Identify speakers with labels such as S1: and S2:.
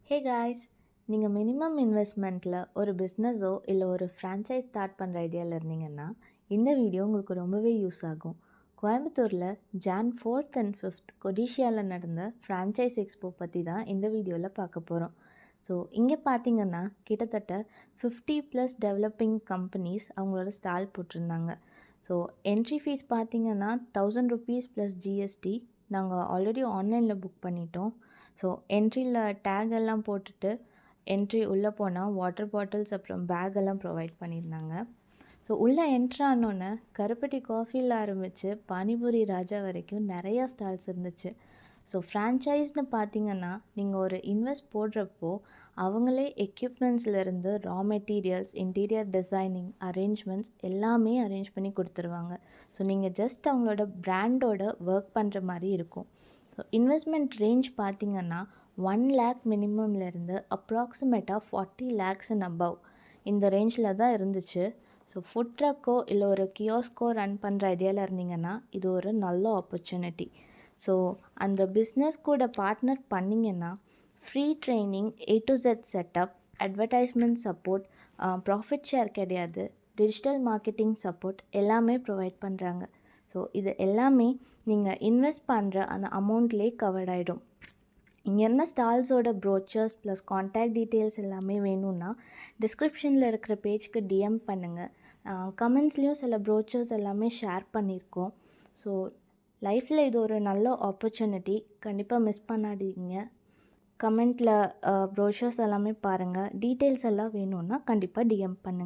S1: Hey guys, நீங்கள் minimum இன்வெஸ்ட்மெண்ட்டில் ஒரு பிஸ்னஸோ இல்லை ஒரு ஃப்ரான்ச்சைஸ் ஸ்டார்ட் பண்ணுற ஐடியாவில் இருந்தீங்கன்னா இந்த வீடியோ உங்களுக்கு ரொம்பவே யூஸ் ஆகும். கோயம்புத்தூரில் ஜான் 4th and 5th கொடிஷியாவில் நடந்த ஃப்ரான்ச்சைஸ் எக்ஸ்போ பற்றி தான் இந்த வீடியோவில் பார்க்க போகிறோம். ஸோ இங்கே பார்த்தீங்கன்னா கிட்டத்தட்ட 50+ டெவலப்பிங் கம்பெனிஸ் அவங்களோட ஸ்டால் போட்டிருந்தாங்க. ஸோ என்ட்ரி ஃபீஸ் பார்த்தீங்கன்னா 1000 rupees + GST. நாங்கள் ஆல்ரெடி ஆன்லைனில் புக் பண்ணிட்டோம். ஸோ என்ட்ரியில் டேக் எல்லாம் போட்டுட்டு என்ட்ரி உள்ளே போனால் வாட்டர் பாட்டில்ஸ் அப்புறம் பேக் எல்லாம் ப்ரொவைட் பண்ணியிருந்தாங்க. ஸோ உள்ளே என்ட்ரானோன்னே கருப்பட்டி காஃபியில் ஆரம்பித்து பானிபூரி ராஜா வரைக்கும் நிறையா ஸ்டால்ஸ் இருந்துச்சு. ஸோ ஃப்ரான்ச்சைஸ்னு பார்த்தீங்கன்னா நீங்கள் ஒரு இன்வெஸ்ட் போடுறப்போ அவங்களே எக்யூப்மெண்ட்ஸ்லேருந்து raw materials, interior designing, arrangements எல்லாமே அரேஞ்ச் பண்ணி கொடுத்துருவாங்க. ஸோ நீங்கள் ஜஸ்ட் அவங்களோட பிராண்டோட ஒர்க் பண்ணுற மாதிரி இருக்கும். ஸோ இன்வெஸ்ட்மெண்ட் ரேஞ்ச் பார்த்தீங்கன்னா 1 lakh மினிமம்லேருந்து அப்ராக்சிமேட்டாக 40 lakhs அண்ட் அபவ் இந்த ரேஞ்சில் தான் இருந்துச்சு. ஸோ ஃபுட் ட்ரக்கோ இல்லை ஒரு கியோஸ்கோ ரன் பண்ணுற ஐடியாவில் இருந்தீங்கன்னா இது ஒரு நல்ல ஆப்பர்ச்சுனிட்டி. ஸோ அந்த பிஸ்னஸ் கூட பார்ட்னர் பண்ணிங்கன்னா free training, A to Z setup, advertisement support, profit share கிடையாது, டிஜிட்டல் மார்க்கெட்டிங் சப்போர்ட் எல்லாமே ப்ரொவைட் பண்ணுறாங்க. ஸோ இது எல்லாமே நீங்கள் இன்வெஸ்ட் பண்ணுற அந்த அமௌண்ட்லேயே கவர்ட் ஆகிடும். இங்கே என்ன ஸ்டால்ஸோட ப்ரோச்சர்ஸ் ப்ளஸ் காண்டாக்ட் டீட்டெயில்ஸ் எல்லாமே வேணும்னா டிஸ்கிரிப்ஷனில் இருக்கிற பேஜ்க்கு DM பண்ணுங்கள். கமெண்ட்ஸ்லேயும் சில ப்ரோச்சர்ஸ் எல்லாமே ஷேர் பண்ணியிருக்கோம். ஸோ லைஃப்பில் இது ஒரு நல்ல ஆப்பர்ச்சுனிட்டி, கண்டிப்பாக மிஸ் பண்ணாதீங்க. கமெண்ட்டில் ப்ரோச்சர்ஸ் எல்லாமே பாருங்கள். டீட்டெயில்ஸ் எல்லாம் வேணும்னா கண்டிப்பாக DM பண்ணுங்கள்.